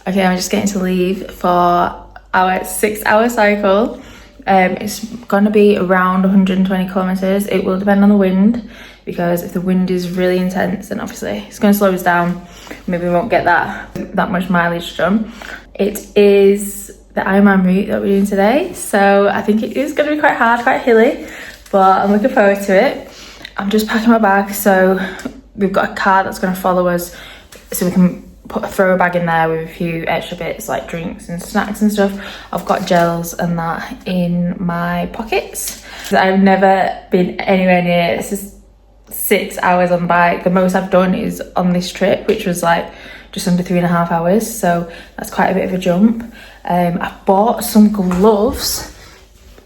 Okay, I'm just getting to leave for our 6-hour cycle. It's gonna be around 120 kilometers. It will depend on the wind, because if the wind is really intense, then obviously it's gonna slow us down. Maybe we won't get that much mileage done. It is the Ironman route that we're doing today, so I think it is gonna be quite hard, quite hilly, but I'm looking forward to it. I'm just packing my bag, so we've got a car that's gonna follow us, so we can throw a bag in there with a few extra bits like drinks and snacks and stuff. I've got gels and that in my pockets. I've never been anywhere near, this is 6 hours on the bike. The most I've done is on this trip, which was like just under 3.5 hours, so that's quite a bit of a jump. I bought some gloves,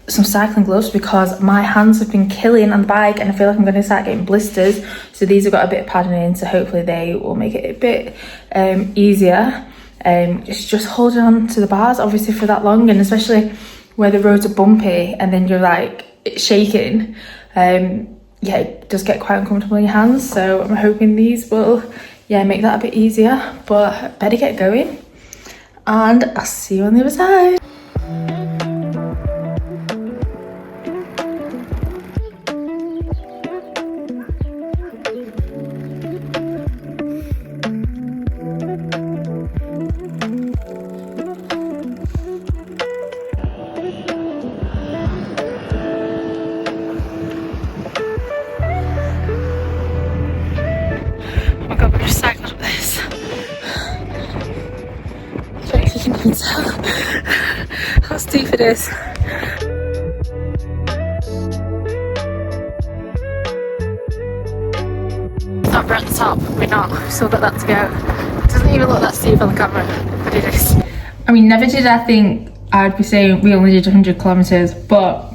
some cycling gloves, because my hands have been killing on the bike and I feel like I'm going to start getting blisters, so these have got a bit of padding in, so hopefully they will make it a bit easier. It's just holding on to the bars obviously for that long, and especially where the roads are bumpy and then you're like shaking, yeah, it does get quite uncomfortable in your hands, so I'm hoping these will make that a bit easier. But better get going and I'll see you on the other side. How steep it is. Not we're at the top, we're not. We've still got that to go. It doesn't even look that steep on the camera, but it is. I mean, never did I think I'd be saying we only did 100 kilometers, but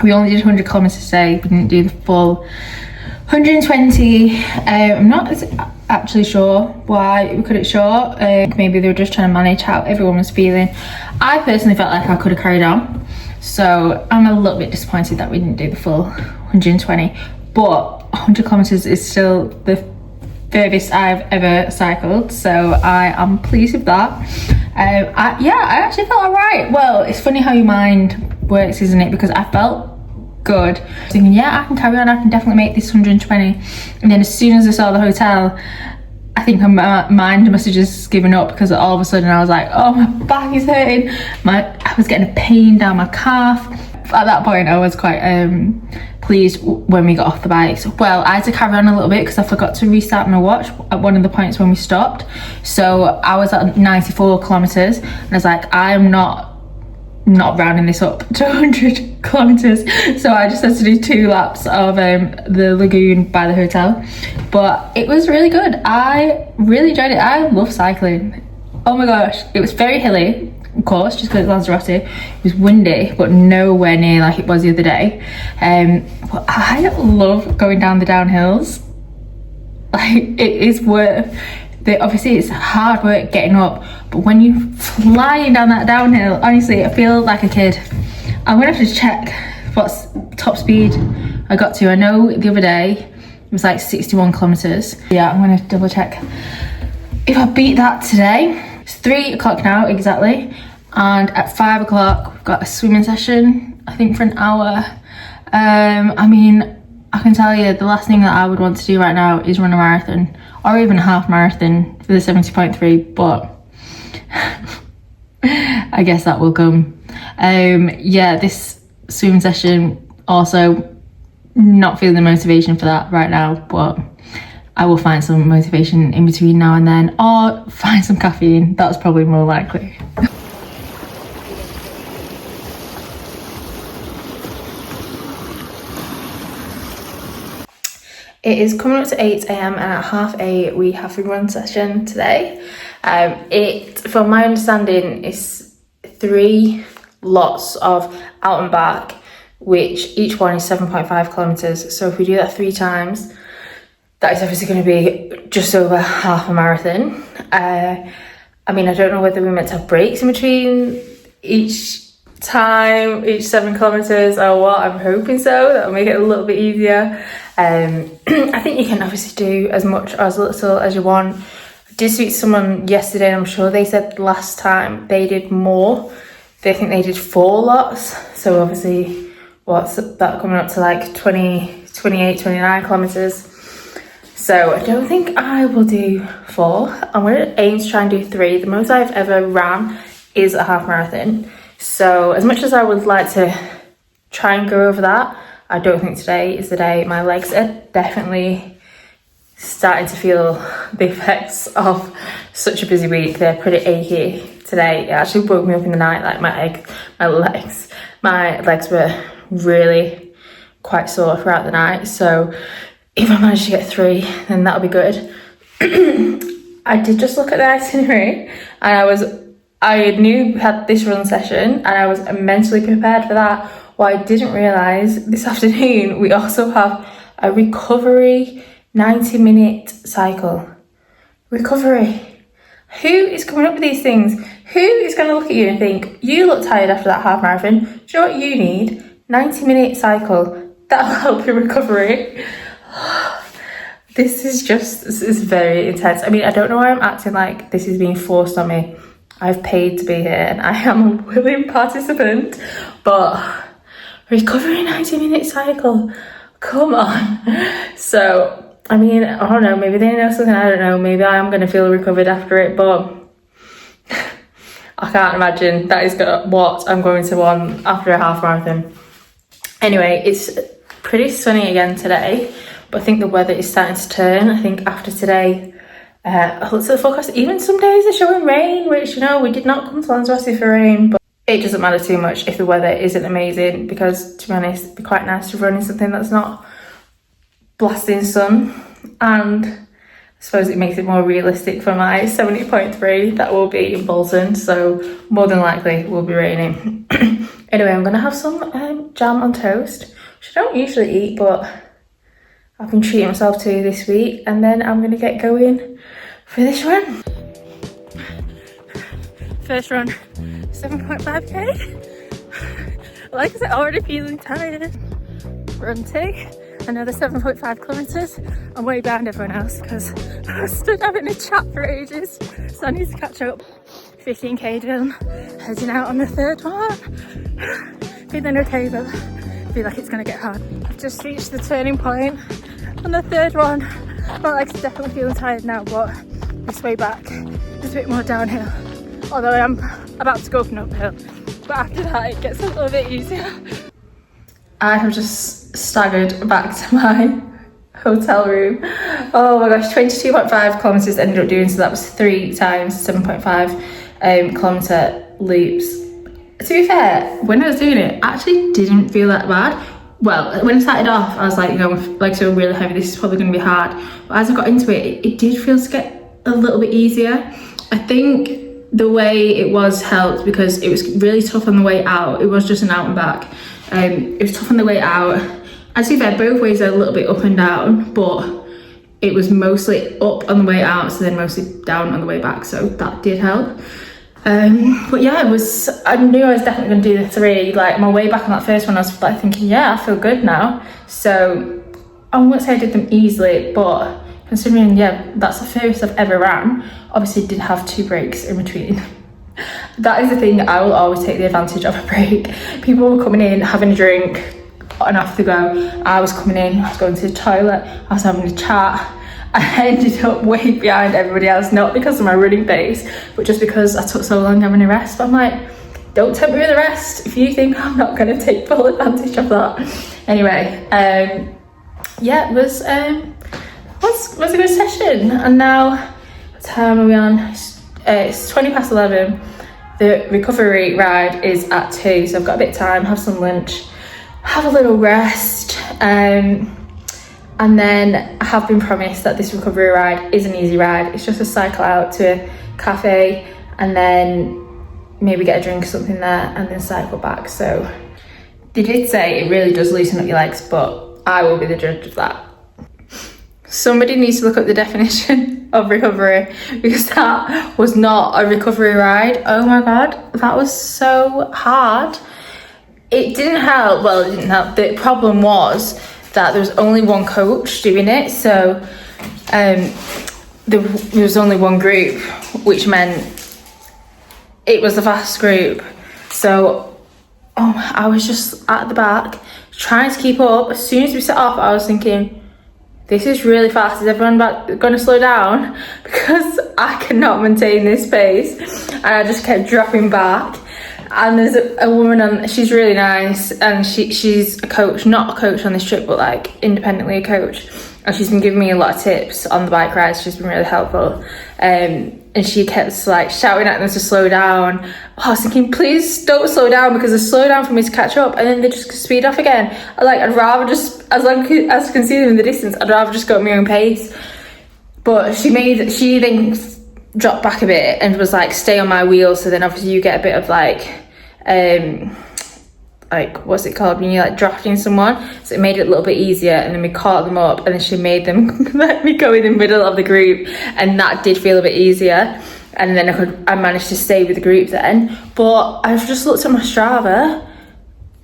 we only did 100 kilometers today. We didn't do the full 120. I'm not actually sure why we cut it short. Maybe they were just trying to manage how everyone was feeling. I personally felt like I could have carried on, so I'm a little bit disappointed that we didn't do the full 120, but 100 kilometers is still the furthest I've ever cycled, so I am pleased with that. I actually felt alright. Well, it's funny how your mind works, isn't it? Because I felt good, thinking, yeah, I can carry on, I can definitely make this 120, and then as soon as I saw the hotel, I think my mind must have just given up, because all of a sudden I was like, oh, my back is hurting, I was getting a pain down my calf. At that point I was quite pleased when we got off the bike. So, well, I had to carry on a little bit because I forgot to restart my watch at one of the points when we stopped, so I was at 94 kilometers and I was like, I'm not rounding this up to 100 kilometers, so I just had to do 2 laps of the lagoon by the hotel. But it was really good. I really enjoyed it. I love cycling. Oh my gosh, it was very hilly, of course, just because it's Lanzarote. It was windy, but nowhere near like it was the other day. But I love going down the downhills. Like, it is worth obviously it's hard work getting up, but when you're flying down that downhill, honestly, I feel like a kid. I'm gonna have to check what's top speed I got to. I know the other day it was like 61 kilometers. Yeah, I'm gonna double check if I beat that today. It's 3 o'clock now exactly, and at 5 o'clock we've got a swimming session, I think for an hour. I mean, I can tell you the last thing that I would want to do right now is run a marathon, or even a half marathon for the 70.3, but I guess that will come. Yeah, this swimming session, also not feeling the motivation for that right now, but I will find some motivation in between now and then, or find some caffeine. That's probably more likely. It is coming up to 8 AM and at 8:30 we have a run session today. From my understanding, is 3 lots of out and back, which each one is 7.5 kilometers. So if we do that 3 times, that is obviously going to be just over half a marathon. I mean, I don't know whether we meant to have breaks in between each time, each 7 kilometers or what. I'm hoping so. That'll make it a little bit easier. I think you can obviously do as much or as little as you want. I did speak to someone yesterday, and I'm sure they said last time they did more. They think they did 4 lots. So obviously, what's that coming up to, like 20, 28, 29 kilometers. So I don't think I will do 4. I'm going to aim to try and do 3. The most I've ever ran is a half marathon. So as much as I would like to try and go over that, I don't think today is the day. My legs are definitely starting to feel the effects of such a busy week. They're pretty achy today. It actually woke me up in the night, like my legs were really quite sore throughout the night. So if I manage to get 3, then that'll be good. I did just look at the itinerary, and I knew we had this run session, and I was mentally prepared for that. What I didn't realise this afternoon, we also have a recovery 90-minute cycle. Recovery. Who is coming up with these things? Who is going to look at you and think, you look tired after that half marathon? Do you know what you need? 90-minute cycle. That'll help your recovery. This is very intense. I mean, I don't know why I'm acting like this is being forced on me. I've paid to be here and I am a willing participant, but recovery 90-minute cycle, come on. So I mean, I don't know, maybe they know something, I don't know, maybe I am going to feel recovered after it, but I can't imagine that is what I'm going to want after a half marathon. Anyway, it's pretty sunny again today, but I think the weather is starting to turn. I think after today, I looked at the forecast, even some days are showing rain, which, you know, we did not come to Lanzarote for rain, but it doesn't matter too much if the weather isn't amazing, because to be honest, it'd be quite nice to run in something that's not blasting sun. And I suppose it makes it more realistic for my 70.3 that will be in Bolton, so more than likely it will be raining. Anyway, I'm gonna have some jam on toast, which I don't usually eat, but I've been treating myself to this week, and then I'm gonna get going for this run. First run, 7.5k. Like I said, already feeling tired. Run 2. Another 7.5 kilometers. I'm way behind everyone else because I stood having a chat for ages, so I need to catch up. 15k done, heading out on the 3rd one. Feeling okay, but I feel like it's gonna get hard. I've just reached the turning point on the 3rd one. My legs are definitely feeling tired now, but this way back is a bit more downhill, although I am about to go up an uphill, but after that it gets a little bit easier. I have just staggered back to my hotel room. Oh my gosh, 22.5 kilometers ended up doing, so that was 3 times 7.5 kilometer loops. To be fair, when I was doing it, I actually didn't feel that bad. Well, when I started off, I was like, you know, like, so really heavy, this is probably going to be hard. But as I got into it, it did feel to get a little bit easier. I think the way it was helped because it was really tough on the way out. It was just an out and back. It was tough on the way out. And to be fair, both ways are a little bit up and down, but it was mostly up on the way out, so then mostly down on the way back, so that did help. But yeah, I knew I was definitely going to do the 3. Like, my way back on that first one, I was like thinking, yeah, I feel good now. So I won't say I did them easily, but considering, yeah, that's the first I've ever ran, obviously did have 2 breaks in between. That is the thing, I will always take the advantage of a break. People were coming in, having a drink, and off to go. I was coming in, I was going to the toilet, I was having a chat. I ended up way behind everybody else, not because of my running pace, but just because I took so long having a rest. But I'm like, don't tempt me with the rest if you think I'm not going to take full advantage of that. Anyway, yeah, it was a good session. And now, what time are we on? It's 20 past 11. The recovery ride is at 2, so I've got a bit of time, have some lunch, have a little rest, and then I have been promised that this recovery ride is an easy ride. It's just a cycle out to a cafe and then maybe get a drink or something there and then cycle back. So they did say it really does loosen up your legs, but I will be the judge of that. Somebody needs to look up the definition of recovery, because that was not a recovery ride. Oh my God, that was so hard. It didn't help, well, it didn't help. The problem was that there was only one coach doing it, so there was only one group, which meant it was the fast group. So I was just at the back trying to keep up. As soon as we set off, I was thinking, this is really fast. Is everyone going to slow down? Because I cannot maintain this pace. And I just kept dropping back. And there's a woman on, she's really nice, and she's a coach, not a coach on this trip, but like independently a coach. And she's been giving me a lot of tips on the bike rides. She's been really helpful. And she kept like shouting at them to slow down. I was thinking, please don't slow down, because they slow down for me to catch up and then they just speed off again. I'd rather just, as long as I can see them in the distance, I'd rather just go at my own pace. But she then dropped back a bit and was like, stay on my wheel. So then obviously you get a bit of like what's it called when you're like drafting someone, so it made it a little bit easier. And then we caught them up, and then she made them let me go in the middle of the group, and that did feel a bit easier. And then I managed to stay with the group then. But I've just looked at my Strava,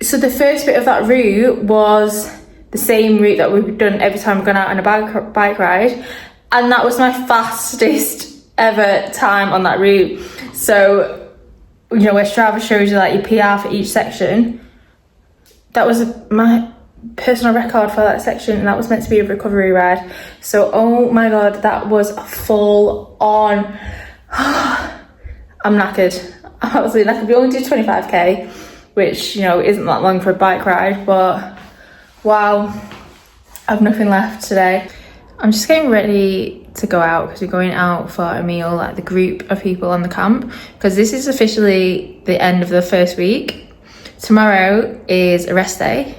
so the first bit of that route was the same route that we've done every time we've gone out on a bike ride, and that was my fastest ever time on that route. So you know, where Strava shows you like your PR for each section, that was my personal record for that section, and that was meant to be a recovery ride. So oh my god, that was full on. I'm knackered. I'm absolutely knackered. We only did 25k, which, you know, isn't that long for a bike ride, but wow, I've nothing left today. I'm just getting ready to go out because we're going out for a meal, like the group of people on the camp, because this is officially the end of the first week. Tomorrow is a rest day.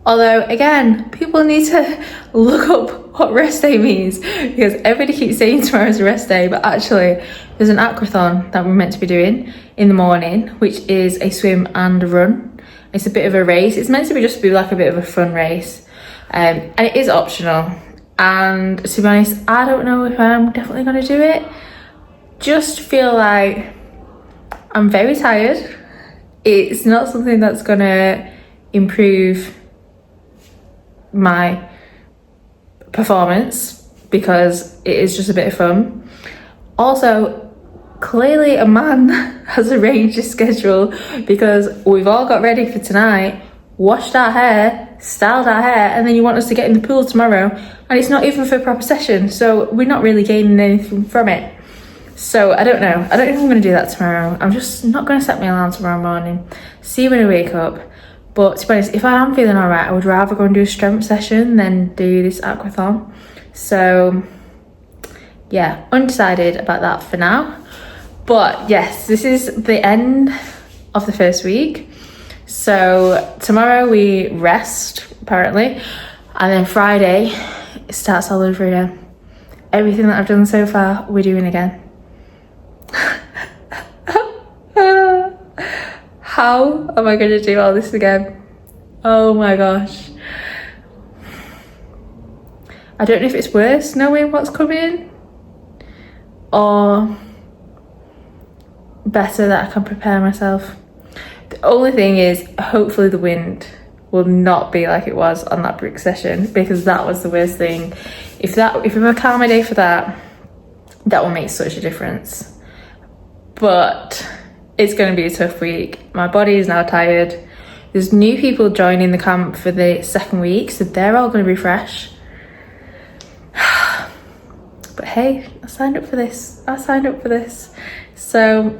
Although, again, people need to look up what rest day means, because everybody keeps saying tomorrow's a rest day, but actually there's an aquathon that we're meant to be doing in the morning, which is a swim and a run. It's a bit of a race. It's meant to be just be like a bit of a fun race, and it is optional. And to be honest, I don't know if I'm definitely going to do it. Just feel like I'm very tired. It's not something that's going to improve my performance, because it is just a bit of fun. Also, clearly a man has arranged a schedule, because we've all got ready for tonight, washed our hair, styled our hair, and then you want us to get in the pool tomorrow, and it's not even for a proper session, so we're not really gaining anything from it. So I don't know. I don't think I'm going to do that tomorrow. I'm just not going to set my alarm tomorrow morning. See when I wake up. But to be honest, if I am feeling alright, I would rather go and do a strength session than do this aquathon. So yeah, undecided about that for now. But yes, this is the end of the first week. So tomorrow we rest, apparently, and then Friday it starts all over again. Everything that I've done so far, we're doing again. How am I going to do all this again? Oh my gosh. I don't know if it's worse knowing what's coming, or better that I can prepare myself. The only thing is, hopefully the wind will not be like it was on that brick session, because that was the worst thing. If we have a calmer day for that will make such a difference. But it's going to be a tough week. My body is now tired. There's new people joining the camp for the second week, so they're all going to be fresh. But hey, I signed up for this. So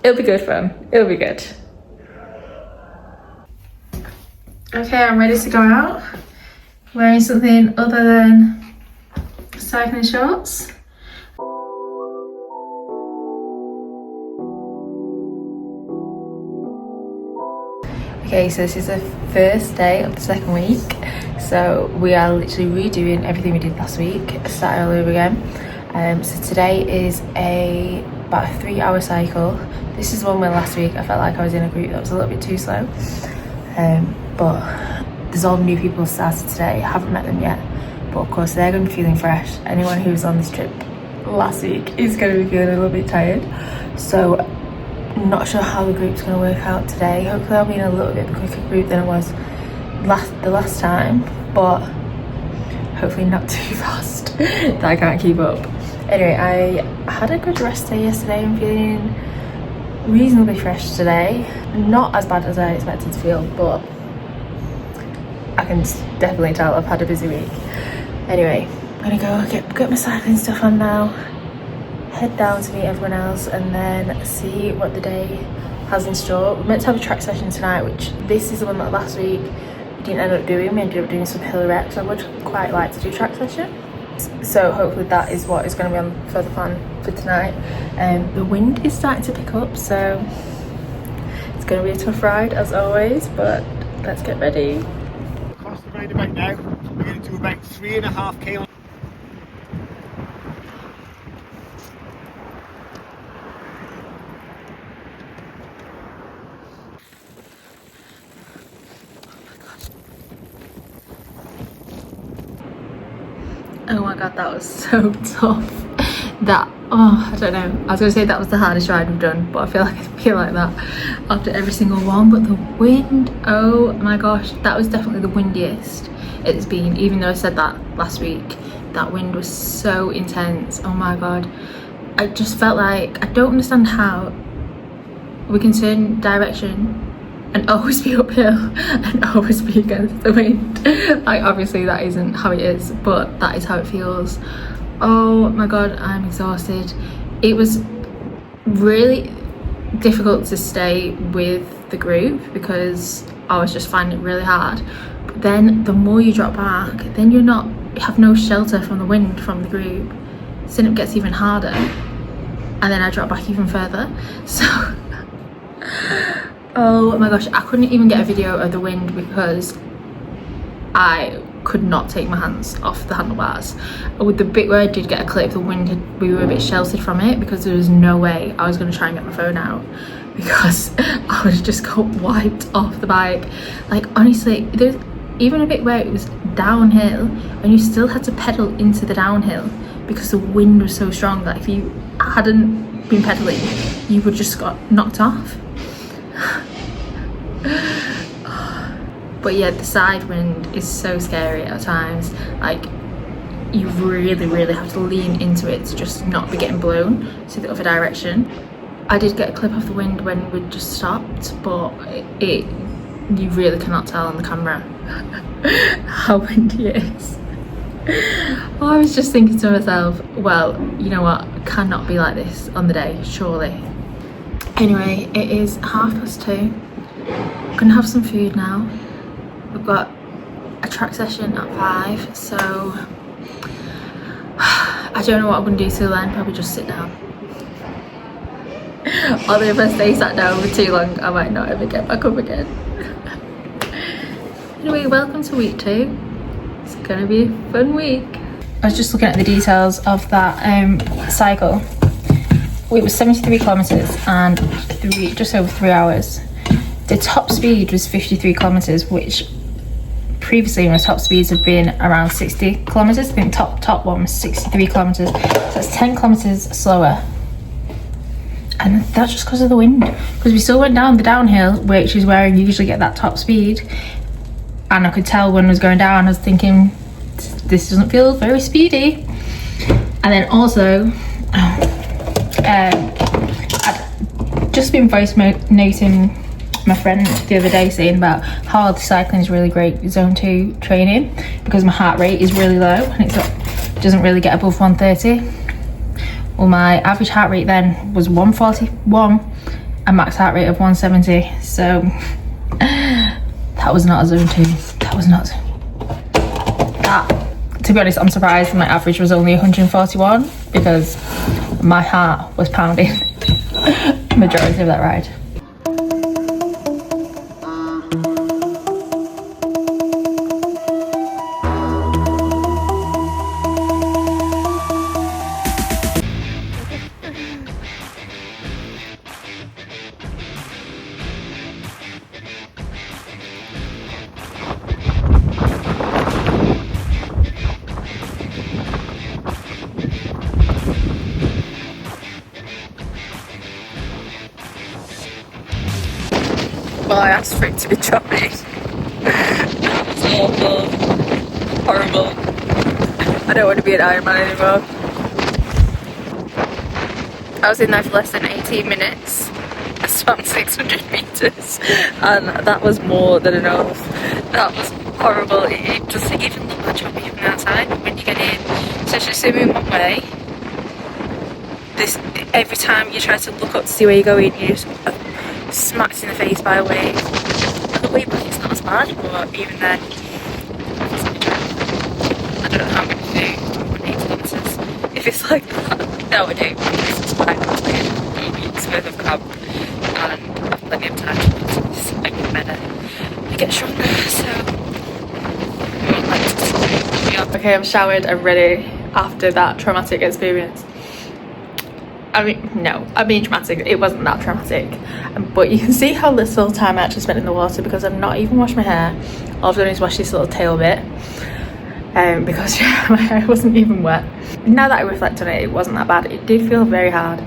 it'll be good fun. It'll be good. Okay, I'm ready to go out. Wearing something other than cycling shorts. Okay, so this is the first day of the second week. So we are literally redoing everything we did last week, starting all over again. So today is about a 3-hour cycle. This is one where last week I felt like I was in a group that was a little bit too slow. But there's all new people started today. I haven't met them yet, but of course they're going to be feeling fresh. Anyone who was on this trip last week is going to be feeling a little bit tired. So not sure how the group's going to work out today. Hopefully I'll be in a little bit quicker group than it was the last time, but hopefully not too fast that I can't keep up. Anyway, I had a good rest day yesterday. I'm feeling reasonably fresh today. Not as bad as I expected to feel, but I can definitely tell I've had a busy week. Anyway, I'm gonna go get my cycling stuff on now, head down to meet everyone else, and then see what the day has in store. We're meant to have a track session tonight, which this is the one that last week we didn't end up doing. We ended up doing some hill reps. I would quite like to do track session, so hopefully that is what is going to be on for the plan for tonight. The wind is starting to pick up, so it's going to be a tough ride as always, but let's get ready. Across the roundabout now, we're going to do about 3.5 kilometers. Oh my god, that was so tough. That, oh, I don't know. I was going to say that was the hardest ride we've done, but I feel like that after every single one. But the wind, oh my gosh, that was definitely the windiest it's been. Even though I said that last week, that wind was so intense. Oh my god. I just felt like, I don't understand how we can turn direction and always be uphill and always be against the wind. Like, obviously that isn't how it is, but that is how it feels. Oh my god, I'm exhausted. It was really difficult to stay with the group because I was just finding it really hard. But then the more you drop back, then you have no shelter from the wind from the group, so then it gets even harder, and then I drop back even further. So oh my gosh, I couldn't even get a video of the wind because I could not take my hands off the handlebars. With the bit where I did get a clip, the wind we were a bit sheltered from it because there was no way I was going to try and get my phone out because I would have just got wiped off the bike. Like, honestly, there's even a bit where it was downhill and you still had to pedal into the downhill because the wind was so strong that if you hadn't been pedaling, you would just got knocked off. But yeah, the side wind is so scary at times. Like, you really have to lean into it to just not be getting blown to the other direction. I did get a clip of the wind when we just stopped, but you really cannot tell on the camera how windy it is. Oh, I was just thinking to myself, well, you know what, it cannot be like this on the day, surely. Anyway, it is 2:30. I'm gonna have some food now. We've got a track session at 5, so I don't know what I'm gonna do till then. Probably just sit down. Although if I stay sat down for too long, I might not ever get back up again. Anyway, welcome to week 2. It's gonna be a fun week. I was just looking at the details of that cycle. It was 73 kilometers and just over 3 hours. The top speed was 53 kilometers, which previously my top speeds have been around 60 kilometers. I think top one was 63 kilometers. So that's 10 kilometers slower. And that's just because of the wind. Because we still went down the downhill, which is where I usually get that top speed. And I could tell when I was going down, I was thinking, this doesn't feel very speedy. And then also, I'd just been voice noting my friend the other day saying about how the cycling is really great zone 2 training because my heart rate is really low and it doesn't really get above 130. Well, my average heart rate then was 141 and max heart rate of 170, so that was not a zone 2. That was not that. To be honest, I'm surprised my average was only 141 because my heart was pounding majority of that ride. Well, I asked for it to be choppy. That was awful. Horrible. I don't want to be an Ironman anymore. I was in there for less than 18 minutes. I swam 600 metres and that was more than enough. That was horrible. It doesn't even look that choppy from the outside when you get in. So just swimming one way. Every time you try to look up to see where you're going, you're just smacked in the face by a wave. The way back it's not as bad, but even then, I don't know how I'm going to do 8 kilometres if it's like that. No, I do. It's fine. It's like a week's worth of camp and I've plenty of time to practice. I get better. I get stronger, so okay, I'm showered and ready after that traumatic experience. I mean traumatic, it wasn't that traumatic, but you can see how little time I actually spent in the water because I've not even washed my hair. All I've done is wash this little tail bit because yeah, my hair wasn't even wet. Now that I reflect on it, it wasn't that bad. It did feel very hard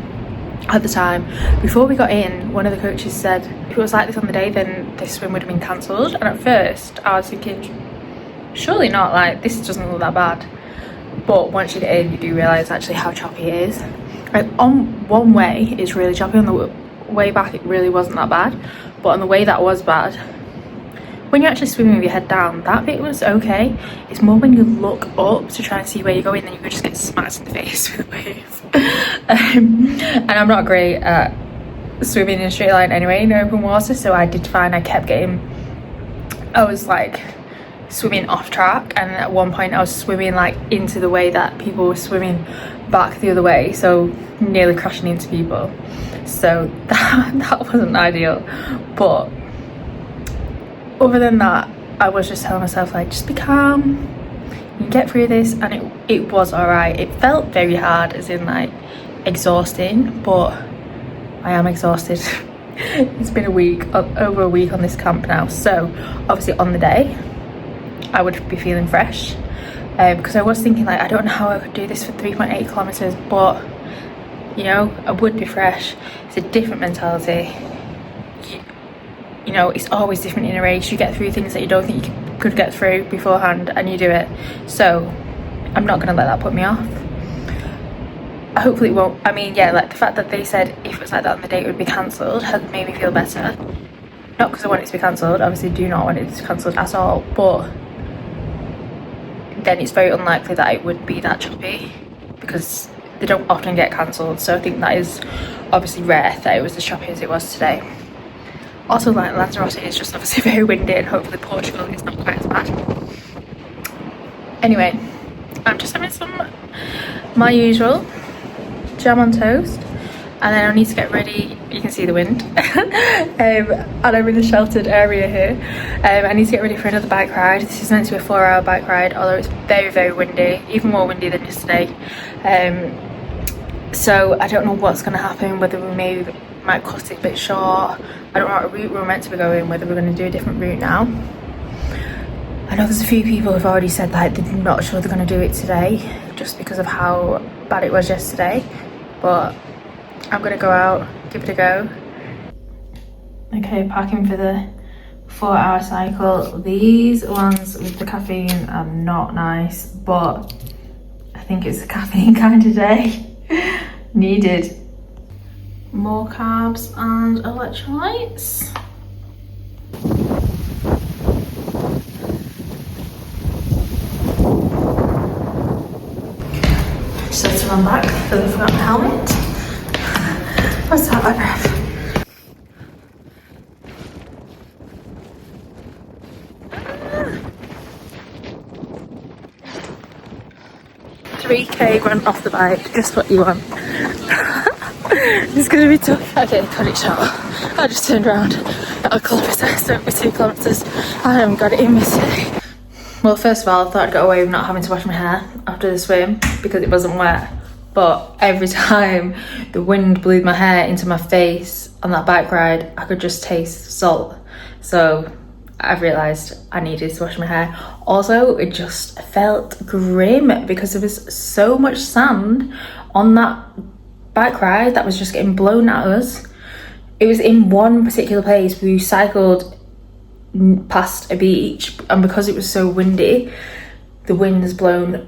at the time. Before we got in, one of the coaches said if it was like this on the day then this swim would have been cancelled, and at first I was thinking surely not, like this doesn't look that bad, but once you get in you do realise actually how choppy it is. Like on one way it's really choppy, on the way back it really wasn't that bad, but on the way that was bad, when you're actually swimming with your head down, that bit was okay. It's more when you look up to try and see where you're going, then you could just get smacked in the face with a wave. And I'm not great at swimming in a straight line anyway in open water, so I did find I was like swimming off track, and at one point I was swimming like into the way that people were swimming back the other way, so nearly crashing into people. So that wasn't ideal, but other than that I was just telling myself like just be calm, you can get through this, and it was alright. It felt very hard, as in like exhausting, but I am exhausted. It's been over a week on this camp now, so obviously on the day I would be feeling fresh, because I was thinking like I don't know how I could do this for 3.8 kilometers, but you know I would be fresh. It's a different mentality. You know, it's always different in a race. You get through things that you don't think you could get through beforehand, and you do it. So I'm not gonna let that put me off. Hopefully it won't. I mean, yeah, like the fact that they said if it was like that on the day it would be cancelled has made me feel better. Not because I want it to be cancelled, obviously do not want it to be cancelled at all, but then it's very unlikely that it would be that choppy because they don't often get cancelled. So I think that is obviously rare that it was as choppy as it was today. Also, like Lanzarote is just obviously very windy, and hopefully Portugal is not quite as bad. Anyway, I'm just having my usual jam on toast, and then I need to get ready. You can see the wind. And I'm in a sheltered area here. I need to get ready for another bike ride. This is meant to be a 4-hour bike ride, although it's very, very windy, even more windy than yesterday. So I don't know what's going to happen, whether we might cut it a bit short. I don't know what route we're meant to be going, whether we're going to do a different route now. I know there's a few people who've already said like they're not sure they're going to do it today just because of how bad it was yesterday, but I'm going to go out, give it a go. Okay, packing for the 4-hour cycle. These ones with the caffeine are not nice, but I think it's a caffeine kind of day. Needed. More carbs and electrolytes. Just have to run back because I forgot my helmet. What's that, my breath? $3K run off the bike, just what you want. It's gonna be tough. Okay, cut it short. I just turned around at a kilometre, so it'll be 2 kilometres. I haven't got it in me today. Well, first of all, I thought I'd get away with not having to wash my hair after the swim because it wasn't wet. But every time the wind blew my hair into my face on that bike ride, I could just taste salt. So I've realised I needed to wash my hair. Also, it just felt grim because there was so much sand on that bike ride that was just getting blown at us. It was in one particular place. We cycled past a beach, and because it was so windy, the wind has blown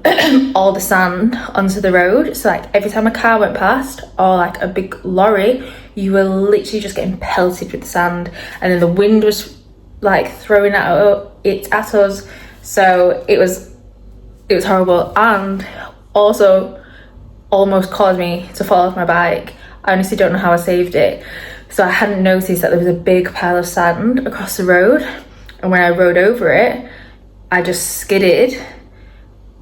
all the sand onto the road. So like every time a car went past or like a big lorry, you were literally just getting pelted with the sand, and then the wind was like throwing it at us. So it was horrible, and also almost caused me to fall off my bike. I honestly don't know how I saved it. So I hadn't noticed that there was a big pile of sand across the road, and when I rode over it, I just skidded.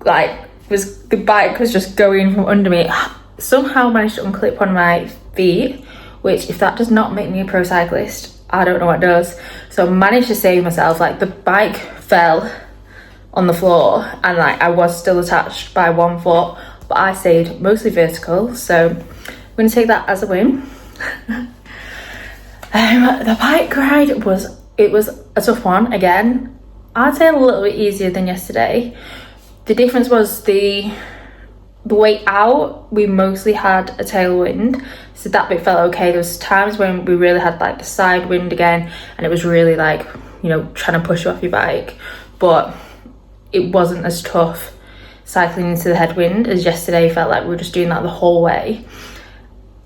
Like the bike was just going from under me. Somehow managed to unclip on my feet, which if that does not make me a pro cyclist, I don't know what does. So I managed to save myself. Like the bike fell on the floor, and like I was still attached by one foot, but I stayed mostly vertical. So I'm gonna take that as a win. The bike ride was a tough one. Again, I'd say a little bit easier than yesterday. The difference was the way out, we mostly had a tailwind, so that bit felt okay. There was times when we really had like the side wind again, and it was really like, you know, trying to push you off your bike, but it wasn't as tough cycling into the headwind as yesterday. Felt like we were just doing that the whole way.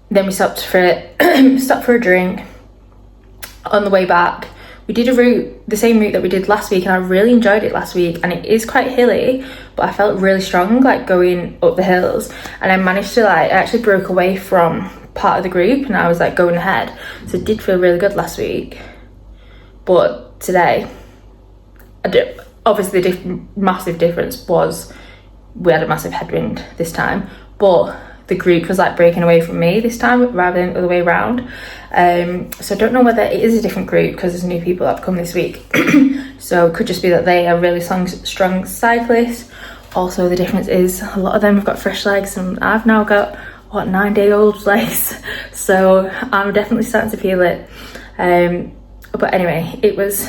Then we stopped for a drink. On the way back, we did the same route that we did last week, and I really enjoyed it last week, and it is quite hilly, but I felt really strong like going up the hills, and I managed to I actually broke away from part of the group, and I was like going ahead, so it did feel really good last week. But today, obviously the massive difference was we had a massive headwind this time, but the group was like breaking away from me this time rather than the other way around. So I don't know whether it is a different group because there's new people that have come this week. So it could just be that they are really strong cyclists. Also the difference is a lot of them have got fresh legs, and I've now got 9-day-old legs, so I'm definitely starting to feel it. But anyway, it was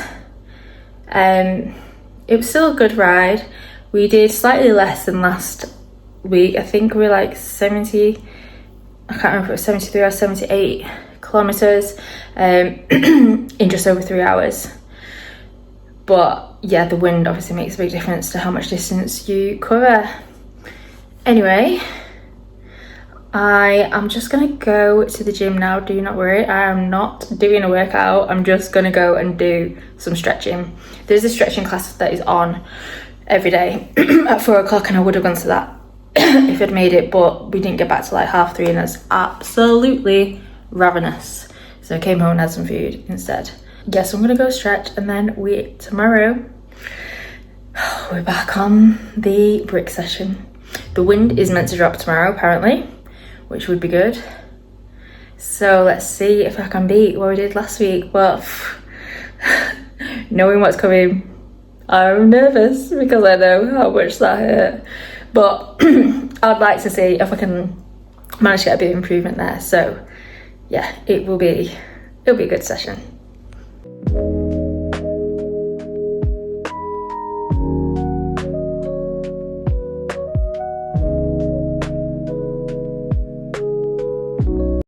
still a good ride. We did slightly less than last week. I think we were like 70, I can't remember if it was 73 or 78 kilometers in just over 3 hours. But yeah, the wind obviously makes a big difference to how much distance you cover. Anyway, I am just gonna go to the gym now. Do not worry, I am not doing a workout. I'm just gonna go and do some stretching. There's a stretching class that is on every day at 4 o'clock, and I would have gone to that if I'd made it, but we didn't get back to like 3:30, and it's absolutely ravenous. So I came home and had some food instead. Yeah, so I'm gonna go stretch, and then tomorrow we're back on the brick session. The wind is meant to drop tomorrow apparently, which would be good. So let's see if I can beat what we did last week. But knowing what's coming, I'm nervous because I know how much that hurt. But I'd like to see if I can manage to get a bit of improvement there. So yeah, it'll be a good session.